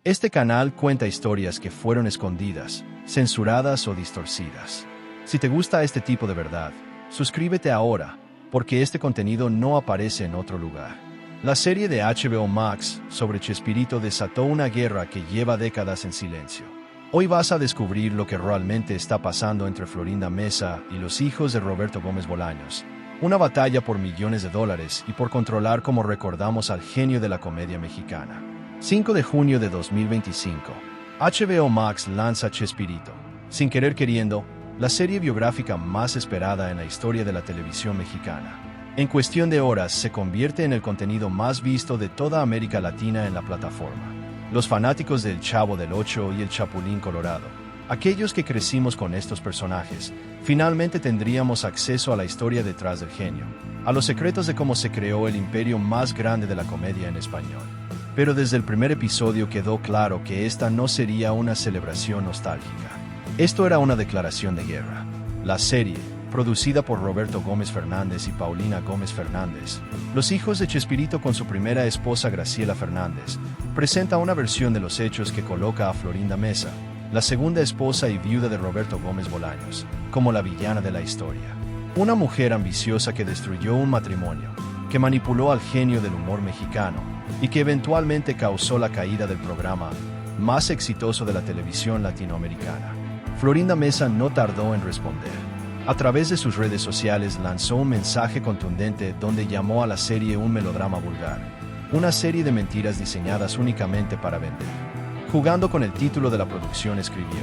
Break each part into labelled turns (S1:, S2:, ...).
S1: Este canal cuenta historias que fueron escondidas, censuradas o distorcidas. Si te gusta este tipo de verdad, suscríbete ahora, porque este contenido no aparece en otro lugar. La serie de HBO Max sobre Chespirito desató una guerra que lleva décadas en silencio. Hoy vas a descubrir lo que realmente está pasando entre Florinda Meza y los hijos de Roberto Gómez Bolaños. Una batalla por millones de dólares y por controlar cómo recordamos al genio de la comedia mexicana. 5 de junio de 2025. HBO Max lanza Chespirito. Sin querer queriendo, la serie biográfica más esperada en la historia de la televisión mexicana. En cuestión de horas se convierte en el contenido más visto de toda América Latina en la plataforma. Los fanáticos del Chavo del Ocho y el Chapulín Colorado, aquellos que crecimos con estos personajes, finalmente tendríamos acceso a la historia detrás del genio, a los secretos de cómo se creó el imperio más grande de la comedia en español. Pero desde el primer episodio quedó claro que esta no sería una celebración nostálgica. Esto era una declaración de guerra. La serie, producida por Roberto Gómez Fernández y Paulina Gómez Fernández, los hijos de Chespirito con su primera esposa Graciela Fernández, presenta una versión de los hechos que coloca a Florinda Meza, la segunda esposa y viuda de Roberto Gómez Bolaños, como la villana de la historia. Una mujer ambiciosa que destruyó un matrimonio, que manipuló al genio del humor mexicano y que eventualmente causó la caída del programa más exitoso de la televisión latinoamericana. Florinda Meza no tardó en responder. A través de sus redes sociales lanzó un mensaje contundente donde llamó a la serie un melodrama vulgar, una serie de mentiras diseñadas únicamente para vender. Jugando con el título de la producción escribió: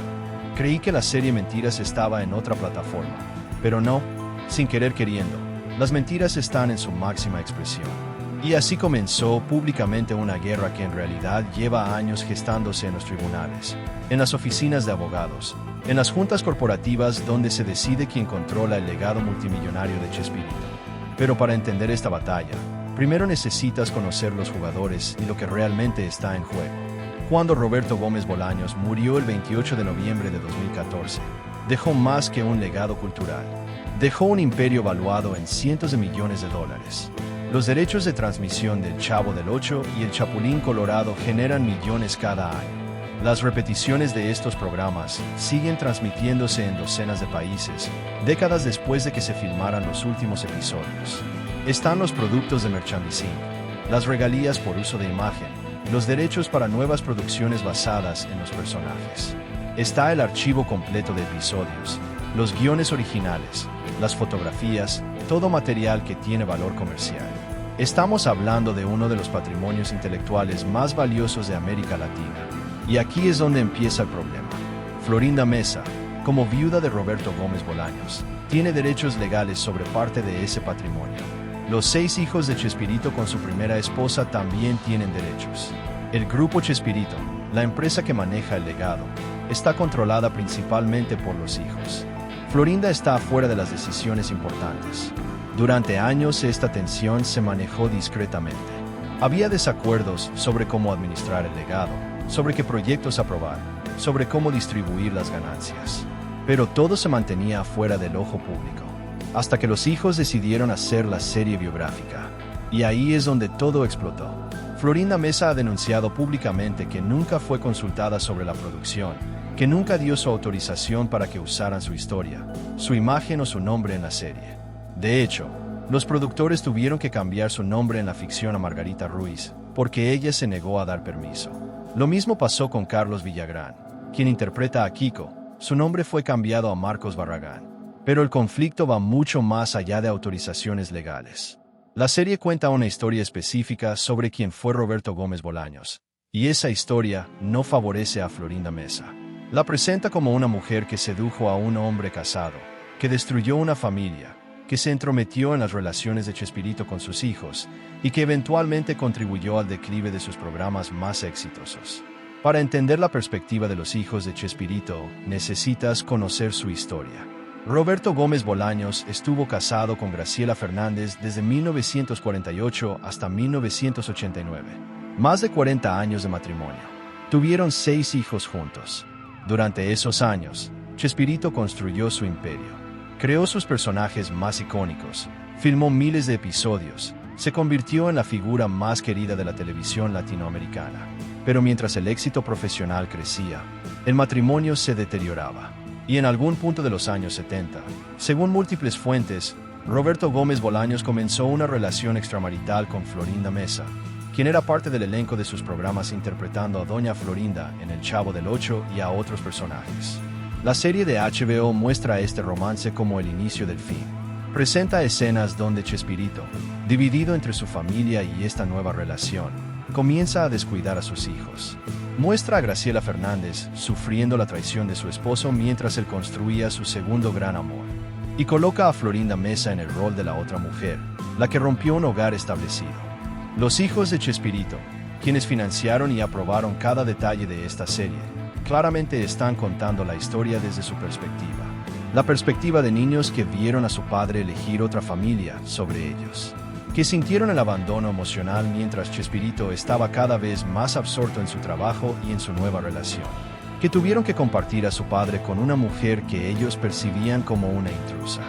S1: "Creí que la serie Mentiras estaba en otra plataforma, pero no, sin querer queriendo, las mentiras están en su máxima expresión". Y así comenzó públicamente una guerra que en realidad lleva años gestándose en los tribunales, en las oficinas de abogados, en las juntas corporativas donde se decide quién controla el legado multimillonario de Chespirito. Pero para entender esta batalla, primero necesitas conocer los jugadores y lo que realmente está en juego. Cuando Roberto Gómez Bolaños murió el 28 de noviembre de 2014, dejó más que un legado cultural. Dejó un imperio valuado en cientos de millones de dólares. Los derechos de transmisión del Chavo del Ocho y el Chapulín Colorado generan millones cada año. Las repeticiones de estos programas siguen transmitiéndose en docenas de países, décadas después de que se filmaran los últimos episodios. Están los productos de merchandising, las regalías por uso de imagen, los derechos para nuevas producciones basadas en los personajes. Está el archivo completo de episodios, los guiones originales, las fotografías, todo material que tiene valor comercial. Estamos hablando de uno de los patrimonios intelectuales más valiosos de América Latina. Y aquí es donde empieza el problema. Florinda Meza, como viuda de Roberto Gómez Bolaños, tiene derechos legales sobre parte de ese patrimonio. Los 6 hijos de Chespirito con su primera esposa también tienen derechos. El grupo Chespirito, la empresa que maneja el legado, está controlada principalmente por los hijos. Florinda está fuera de las decisiones importantes. Durante años esta tensión se manejó discretamente. Había desacuerdos sobre cómo administrar el legado, sobre qué proyectos aprobar, sobre cómo distribuir las ganancias. Pero todo se mantenía fuera del ojo público, hasta que los hijos decidieron hacer la serie biográfica. Y ahí es donde todo explotó. Florinda Meza ha denunciado públicamente que nunca fue consultada sobre la producción, que nunca dio su autorización para que usaran su historia, su imagen o su nombre en la serie. De hecho, los productores tuvieron que cambiar su nombre en la ficción a Margarita Ruiz, porque ella se negó a dar permiso. Lo mismo pasó con Carlos Villagrán, quien interpreta a Kiko. Su nombre fue cambiado a Marcos Barragán. Pero el conflicto va mucho más allá de autorizaciones legales. La serie cuenta una historia específica sobre quién fue Roberto Gómez Bolaños, y esa historia no favorece a Florinda Meza. La presenta como una mujer que sedujo a un hombre casado, que destruyó una familia, que se entrometió en las relaciones de Chespirito con sus hijos y que eventualmente contribuyó al declive de sus programas más exitosos. Para entender la perspectiva de los hijos de Chespirito, necesitas conocer su historia. Roberto Gómez Bolaños estuvo casado con Graciela Fernández desde 1948 hasta 1989. Más de 40 años de matrimonio. Tuvieron 6 hijos juntos. Durante esos años, Chespirito construyó su imperio. Creó sus personajes más icónicos, filmó miles de episodios, se convirtió en la figura más querida de la televisión latinoamericana. Pero mientras el éxito profesional crecía, el matrimonio se deterioraba. Y en algún punto de los años 70, según múltiples fuentes, Roberto Gómez Bolaños comenzó una relación extramarital con Florinda Mesa, quien era parte del elenco de sus programas interpretando a Doña Florinda en El Chavo del Ocho y a otros personajes. La serie de HBO muestra este romance como el inicio del fin. Presenta escenas donde Chespirito, dividido entre su familia y esta nueva relación, comienza a descuidar a sus hijos. Muestra a Graciela Fernández sufriendo la traición de su esposo mientras él construía su segundo gran amor. Y coloca a Florinda Mesa en el rol de la otra mujer, la que rompió un hogar establecido. Los hijos de Chespirito, quienes financiaron y aprobaron cada detalle de esta serie, claramente están contando la historia desde su perspectiva. La perspectiva de niños que vieron a su padre elegir otra familia sobre ellos, que sintieron el abandono emocional mientras Chespirito estaba cada vez más absorto en su trabajo y en su nueva relación, que tuvieron que compartir a su padre con una mujer que ellos percibían como una intrusa.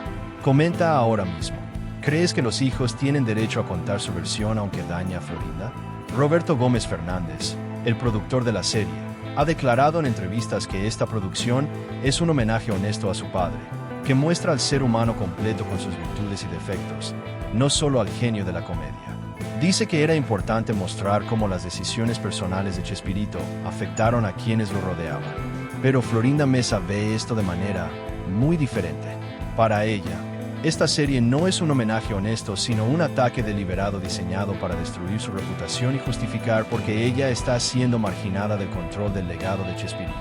S1: Comenta ahora mismo, ¿crees que los hijos tienen derecho a contar su versión aunque dañe a Florinda? Roberto Gómez Fernández, el productor de la serie, ha declarado en entrevistas que esta producción es un homenaje honesto a su padre, que muestra al ser humano completo con sus virtudes y defectos, no solo al genio de la comedia. Dice que era importante mostrar cómo las decisiones personales de Chespirito afectaron a quienes lo rodeaban. Pero Florinda Mesa ve esto de manera muy diferente. Para ella, esta serie no es un homenaje honesto, sino un ataque deliberado diseñado para destruir su reputación y justificar por qué ella está siendo marginada del control del legado de Chespirito.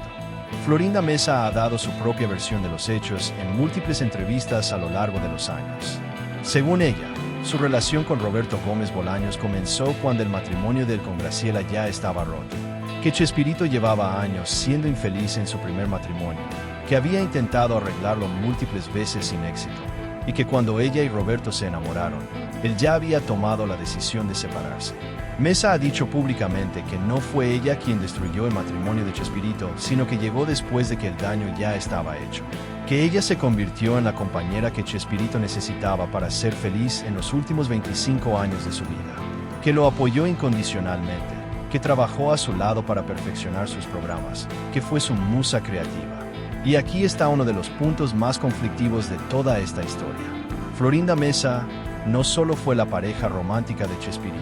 S1: Florinda Mesa ha dado su propia versión de los hechos en múltiples entrevistas a lo largo de los años. Según ella, su relación con Roberto Gómez Bolaños comenzó cuando el matrimonio de él con Graciela ya estaba roto, que Chespirito llevaba años siendo infeliz en su primer matrimonio, que había intentado arreglarlo múltiples veces sin éxito, y que cuando ella y Roberto se enamoraron, él ya había tomado la decisión de separarse. Mesa ha dicho públicamente que no fue ella quien destruyó el matrimonio de Chespirito, sino que llegó después de que el daño ya estaba hecho. Que ella se convirtió en la compañera que Chespirito necesitaba para ser feliz en los últimos 25 años de su vida. Que lo apoyó incondicionalmente, que trabajó a su lado para perfeccionar sus programas, que fue su musa creativa. Y aquí está uno de los puntos más conflictivos de toda esta historia. Florinda Mesa no solo fue la pareja romántica de Chespirito,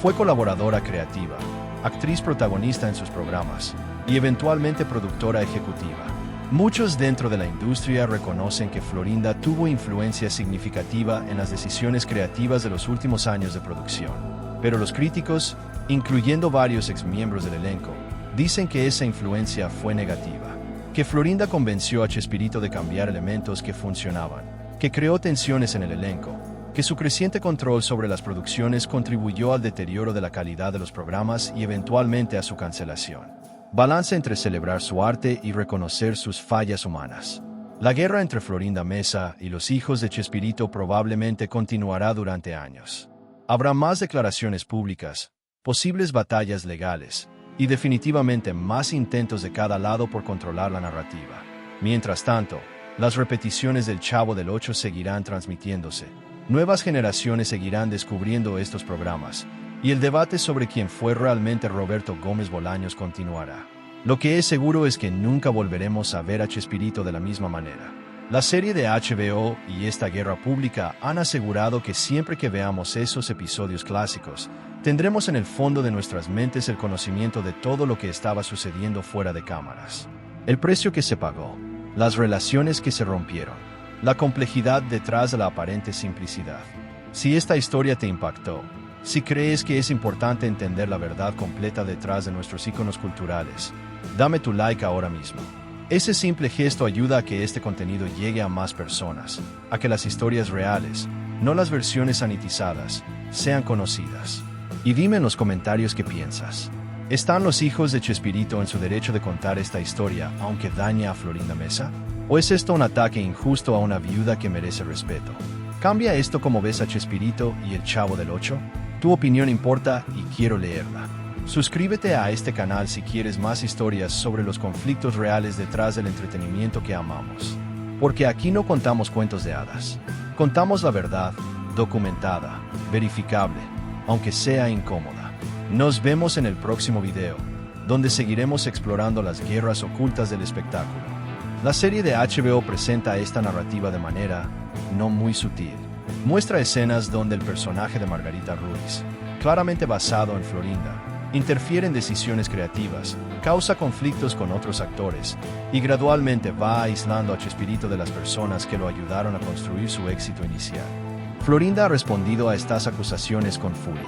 S1: fue colaboradora creativa, actriz protagonista en sus programas y eventualmente productora ejecutiva. Muchos dentro de la industria reconocen que Florinda tuvo influencia significativa en las decisiones creativas de los últimos años de producción, pero los críticos, incluyendo varios exmiembros del elenco, dicen que esa influencia fue negativa. Que Florinda convenció a Chespirito de cambiar elementos que funcionaban, que creó tensiones en el elenco, que su creciente control sobre las producciones contribuyó al deterioro de la calidad de los programas y eventualmente a su cancelación. Balance entre celebrar su arte y reconocer sus fallas humanas. La guerra entre Florinda Mesa y los hijos de Chespirito probablemente continuará durante años. Habrá más declaraciones públicas, posibles batallas legales, y definitivamente más intentos de cada lado por controlar la narrativa. Mientras tanto, las repeticiones del Chavo del Ocho seguirán transmitiéndose. Nuevas generaciones seguirán descubriendo estos programas, y el debate sobre quién fue realmente Roberto Gómez Bolaños continuará. Lo que es seguro es que nunca volveremos a ver a Chespirito de la misma manera. La serie de HBO y esta guerra pública han asegurado que siempre que veamos esos episodios clásicos, tendremos en el fondo de nuestras mentes el conocimiento de todo lo que estaba sucediendo fuera de cámaras. El precio que se pagó, las relaciones que se rompieron, la complejidad detrás de la aparente simplicidad. Si esta historia te impactó, si crees que es importante entender la verdad completa detrás de nuestros íconos culturales, dame tu like ahora mismo. Ese simple gesto ayuda a que este contenido llegue a más personas, a que las historias reales, no las versiones sanitizadas, sean conocidas. Y dime en los comentarios qué piensas. ¿Están los hijos de Chespirito en su derecho de contar esta historia aunque dañe a Florinda Mesa? ¿O es esto un ataque injusto a una viuda que merece respeto? ¿Cambia esto como ves a Chespirito y el Chavo del Ocho? Tu opinión importa y quiero leerla. Suscríbete a este canal si quieres más historias sobre los conflictos reales detrás del entretenimiento que amamos. Porque aquí no contamos cuentos de hadas. Contamos la verdad, documentada, verificable, aunque sea incómoda. Nos vemos en el próximo video. donde seguiremos explorando las guerras ocultas del espectáculo. La serie de HBO presenta esta narrativa de manera no muy sutil. Muestra escenas donde el personaje de Margarita Ruiz, claramente basado en Florinda, interfiere en decisiones creativas, causa conflictos con otros actores y gradualmente va aislando a Chespirito de las personas que lo ayudaron a construir su éxito inicial. Florinda ha respondido a estas acusaciones con furia.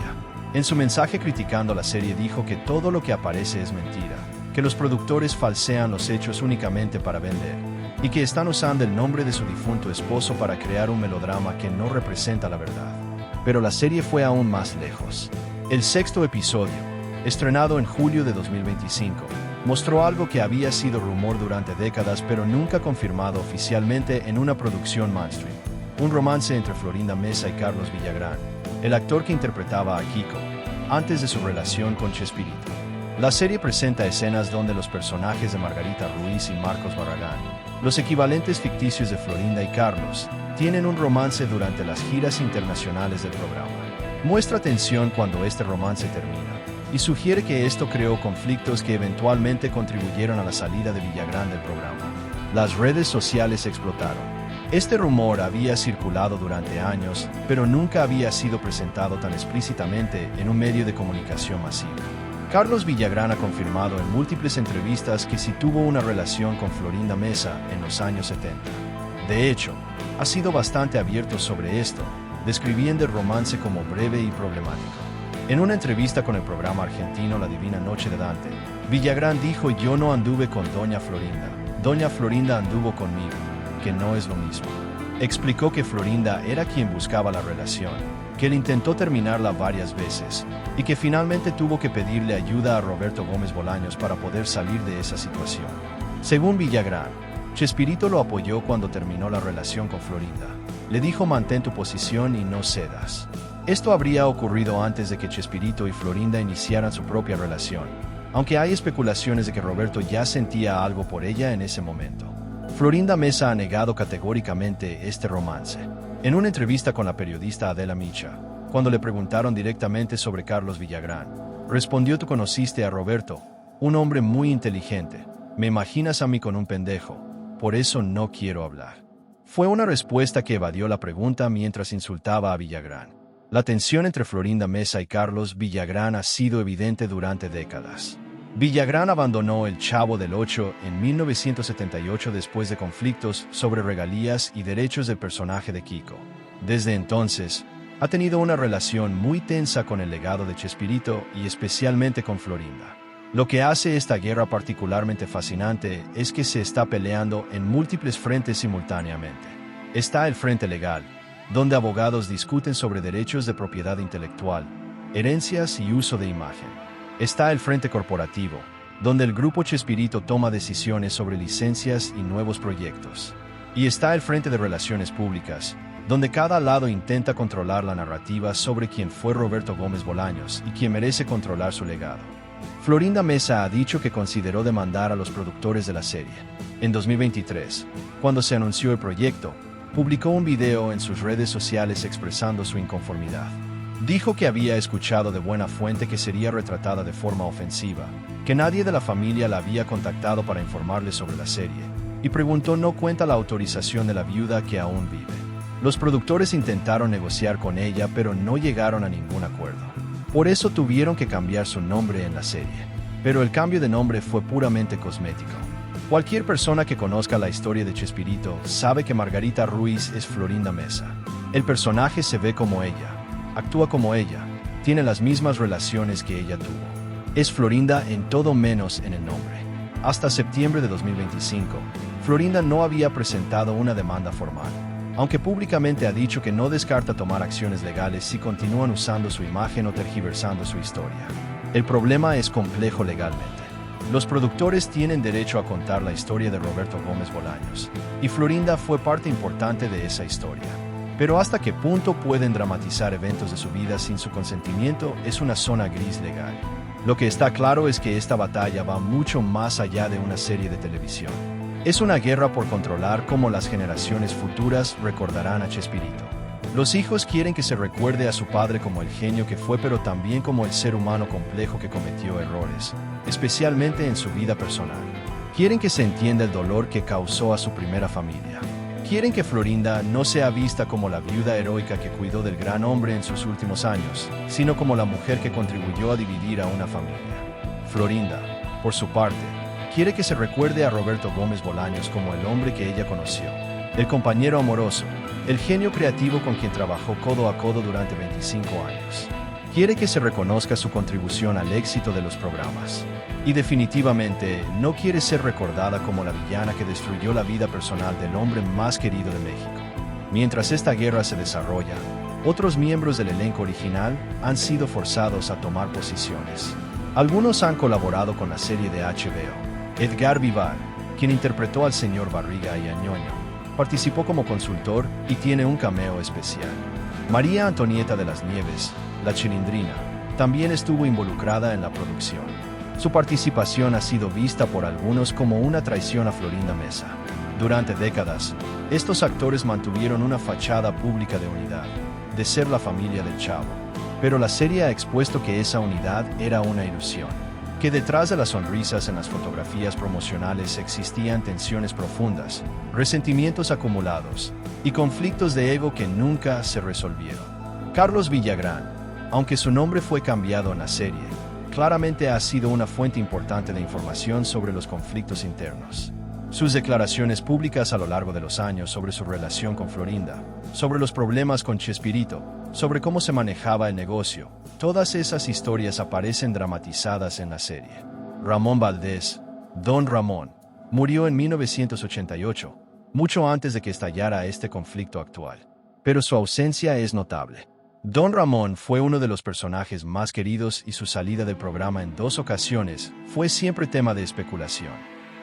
S1: En su mensaje criticando la serie dijo que todo lo que aparece es mentira, que los productores falsean los hechos únicamente para vender, y que están usando el nombre de su difunto esposo para crear un melodrama que no representa la verdad. Pero la serie fue aún más lejos. El sexto episodio, estrenado en julio de 2025, mostró algo que había sido rumor durante décadas pero nunca confirmado oficialmente en una producción mainstream: un romance entre Florinda Meza y Carlos Villagrán, el actor que interpretaba a Kiko, antes de su relación con Chespirito. La serie presenta escenas donde los personajes de Margarita Ruiz y Marcos Barragán, los equivalentes ficticios de Florinda y Carlos, tienen un romance durante las giras internacionales del programa. Muestra tensión cuando este romance termina y sugiere que esto creó conflictos que eventualmente contribuyeron a la salida de Villagrán del programa. Las redes sociales explotaron. Este rumor había circulado durante años, pero nunca había sido presentado tan explícitamente en un medio de comunicación masivo. Carlos Villagrán ha confirmado en múltiples entrevistas que sí tuvo una relación con Florinda Meza en los años 70. De hecho, ha sido bastante abierto sobre esto, describiendo el romance como breve y problemático. En una entrevista con el programa argentino La Divina Noche de Dante, Villagrán dijo: "Yo no anduve con Doña Florinda anduvo conmigo, que no es lo mismo". Explicó que Florinda era quien buscaba la relación, que él intentó terminarla varias veces y que finalmente tuvo que pedirle ayuda a Roberto Gómez Bolaños para poder salir de esa situación. Según Villagrán, Chespirito lo apoyó cuando terminó la relación con Florinda. Le dijo: "Mantén tu posición y no cedas". Esto habría ocurrido antes de que Chespirito y Florinda iniciaran su propia relación, aunque hay especulaciones de que Roberto ya sentía algo por ella en ese momento. Florinda Meza ha negado categóricamente este romance. En una entrevista con la periodista Adela Micha, cuando le preguntaron directamente sobre Carlos Villagrán, respondió: "Tú conociste a Roberto, un hombre muy inteligente. Me imaginas a mí con un pendejo, por eso no quiero hablar". Fue una respuesta que evadió la pregunta mientras insultaba a Villagrán. La tensión entre Florinda Meza y Carlos Villagrán ha sido evidente durante décadas. Villagrán abandonó El Chavo del Ocho en 1978 después de conflictos sobre regalías y derechos del personaje de Kiko. Desde entonces, ha tenido una relación muy tensa con el legado de Chespirito y especialmente con Florinda. Lo que hace esta guerra particularmente fascinante es que se está peleando en múltiples frentes simultáneamente. Está el frente legal, donde abogados discuten sobre derechos de propiedad intelectual, herencias y uso de imagen. Está el frente corporativo, donde el grupo Chespirito toma decisiones sobre licencias y nuevos proyectos. Y está el frente de relaciones públicas, donde cada lado intenta controlar la narrativa sobre quién fue Roberto Gómez Bolaños y quién merece controlar su legado. Florinda Meza ha dicho que consideró demandar a los productores de la serie. En 2023, cuando se anunció el proyecto, publicó un video en sus redes sociales expresando su inconformidad. Dijo que había escuchado de buena fuente que sería retratada de forma ofensiva, que nadie de la familia la había contactado para informarle sobre la serie, y preguntó: ¿no cuenta la autorización de la viuda que aún vive? Los productores intentaron negociar con ella, pero no llegaron a ningún acuerdo. Por eso tuvieron que cambiar su nombre en la serie. Pero el cambio de nombre fue puramente cosmético. Cualquier persona que conozca la historia de Chespirito sabe que Margarita Ruiz es Florinda Meza. El personaje se ve como ella, actúa como ella, tiene las mismas relaciones que ella tuvo. Es Florinda en todo menos en el nombre. Hasta septiembre de 2025, Florinda no había presentado una demanda formal, aunque públicamente ha dicho que no descarta tomar acciones legales si continúan usando su imagen o tergiversando su historia. El problema es complejo legalmente. Los productores tienen derecho a contar la historia de Roberto Gómez Bolaños, y Florinda fue parte importante de esa historia. Pero ¿hasta qué punto pueden dramatizar eventos de su vida sin su consentimiento? Es una zona gris legal. Lo que está claro es que esta batalla va mucho más allá de una serie de televisión. Es una guerra por controlar cómo las generaciones futuras recordarán a Chespirito. Los hijos quieren que se recuerde a su padre como el genio que fue, pero también como el ser humano complejo que cometió errores, especialmente en su vida personal. Quieren que se entienda el dolor que causó a su primera familia. Quieren que Florinda no sea vista como la viuda heroica que cuidó del gran hombre en sus últimos años, sino como la mujer que contribuyó a dividir a una familia. Florinda, por su parte, quiere que se recuerde a Roberto Gómez Bolaños como el hombre que ella conoció, el compañero amoroso, el genio creativo con quien trabajó codo a codo durante 25 años. Quiere que se reconozca su contribución al éxito de los programas. Y definitivamente no quiere ser recordada como la villana que destruyó la vida personal del hombre más querido de México. Mientras esta guerra se desarrolla, otros miembros del elenco original han sido forzados a tomar posiciones. Algunos han colaborado con la serie de HBO. Edgar Vivar, quien interpretó al señor Barriga y a Ñoño, participó como consultor y tiene un cameo especial. María Antonieta de las Nieves, la Chilindrina, también estuvo involucrada en la producción. Su participación ha sido vista por algunos como una traición a Florinda Mesa. Durante décadas, estos actores mantuvieron una fachada pública de unidad, de ser la familia del Chavo. Pero la serie ha expuesto que esa unidad era una ilusión, que detrás de las sonrisas en las fotografías promocionales existían tensiones profundas, resentimientos acumulados y conflictos de ego que nunca se resolvieron. Carlos Villagrán, aunque su nombre fue cambiado en la serie, claramente ha sido una fuente importante de información sobre los conflictos internos. Sus declaraciones públicas a lo largo de los años sobre su relación con Florinda, sobre los problemas con Chespirito, sobre cómo se manejaba el negocio, todas esas historias aparecen dramatizadas en la serie. Ramón Valdés, Don Ramón, murió en 1988, mucho antes de que estallara este conflicto actual. Pero su ausencia es notable. Don Ramón fue uno de los personajes más queridos y su salida del programa en 2 ocasiones fue siempre tema de especulación.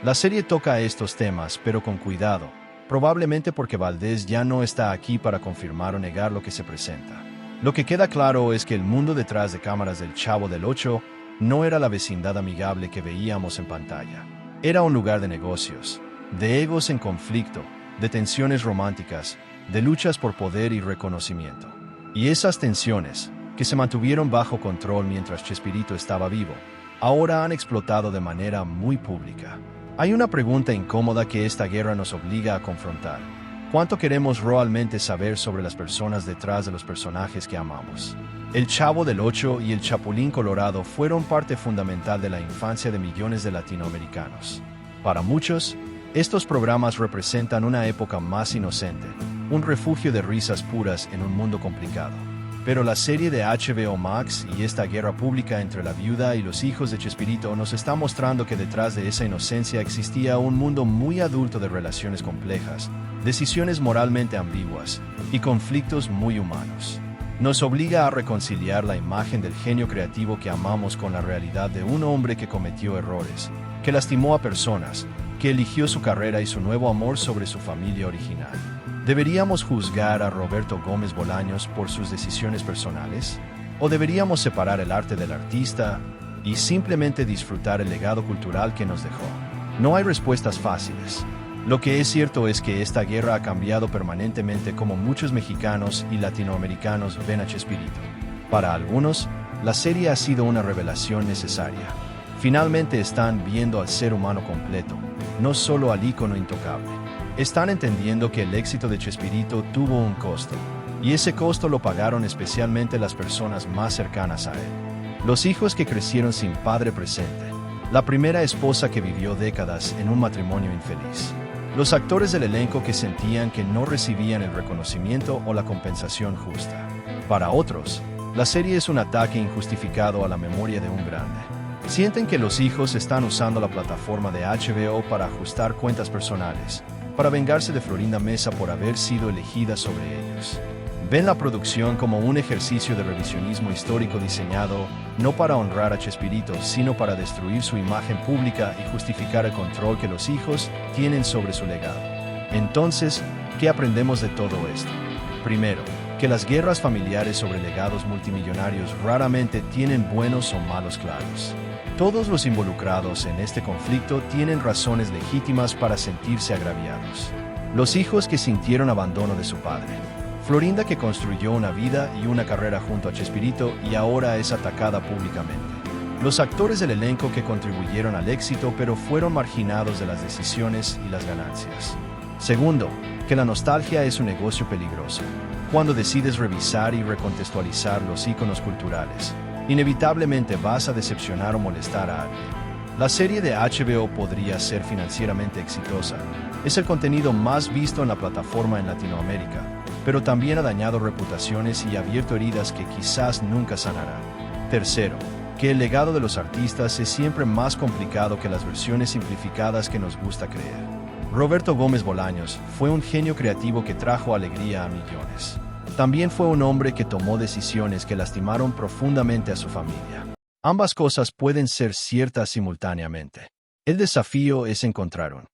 S1: La serie toca estos temas, pero con cuidado, probablemente porque Valdés ya no está aquí para confirmar o negar lo que se presenta. Lo que queda claro es que el mundo detrás de cámaras del Chavo del Ocho no era la vecindad amigable que veíamos en pantalla. Era un lugar de negocios, de egos en conflicto, de tensiones románticas, de luchas por poder y reconocimiento. Y esas tensiones, que se mantuvieron bajo control mientras Chespirito estaba vivo, ahora han explotado de manera muy pública. Hay una pregunta incómoda que esta guerra nos obliga a confrontar. ¿Cuánto queremos realmente saber sobre las personas detrás de los personajes que amamos? El Chavo del Ocho y el Chapulín Colorado fueron parte fundamental de la infancia de millones de latinoamericanos. Para muchos, estos programas representan una época más inocente, un refugio de risas puras en un mundo complicado. Pero la serie de HBO Max y esta guerra pública entre la viuda y los hijos de Chespirito nos está mostrando que detrás de esa inocencia existía un mundo muy adulto de relaciones complejas, decisiones moralmente ambiguas y conflictos muy humanos. Nos obliga a reconciliar la imagen del genio creativo que amamos con la realidad de un hombre que cometió errores, que lastimó a personas, que eligió su carrera y su nuevo amor sobre su familia original. ¿Deberíamos juzgar a Roberto Gómez Bolaños por sus decisiones personales? ¿O deberíamos separar el arte del artista y simplemente disfrutar el legado cultural que nos dejó? No hay respuestas fáciles. Lo que es cierto es que esta guerra ha cambiado permanentemente como muchos mexicanos y latinoamericanos ven a Chespirito. Para algunos, la serie ha sido una revelación necesaria. Finalmente están viendo al ser humano completo, no solo al ícono intocable. Están entendiendo que el éxito de Chespirito tuvo un costo, y ese costo lo pagaron especialmente las personas más cercanas a él. Los hijos que crecieron sin padre presente, la primera esposa que vivió décadas en un matrimonio infeliz, los actores del elenco que sentían que no recibían el reconocimiento o la compensación justa. Para otros, la serie es un ataque injustificado a la memoria de un grande. Sienten que los hijos están usando la plataforma de HBO para ajustar cuentas personales, para vengarse de Florinda Mesa por haber sido elegida sobre ellos. Ven la producción como un ejercicio de revisionismo histórico diseñado no para honrar a Chespirito, sino para destruir su imagen pública y justificar el control que los hijos tienen sobre su legado. Entonces, ¿qué aprendemos de todo esto? Primero, que las guerras familiares sobre legados multimillonarios raramente tienen buenos o malos claros. Todos los involucrados en este conflicto tienen razones legítimas para sentirse agraviados. Los hijos que sintieron abandono de su padre, Florinda, que construyó una vida y una carrera junto a Chespirito y ahora es atacada públicamente. Los actores del elenco que contribuyeron al éxito pero fueron marginados de las decisiones y las ganancias. Segundo, que la nostalgia es un negocio peligroso. Cuando decides revisar y recontextualizar los íconos culturales, inevitablemente vas a decepcionar o molestar a alguien. La serie de HBO podría ser financieramente exitosa. Es el contenido más visto en la plataforma en Latinoamérica, pero también ha dañado reputaciones y abierto heridas que quizás nunca sanarán. Tercero, que el legado de los artistas es siempre más complicado que las versiones simplificadas que nos gusta creer. Roberto Gómez Bolaños fue un genio creativo que trajo alegría a millones. También fue un hombre que tomó decisiones que lastimaron profundamente a su familia. Ambas cosas pueden ser ciertas simultáneamente. El desafío es encontrar un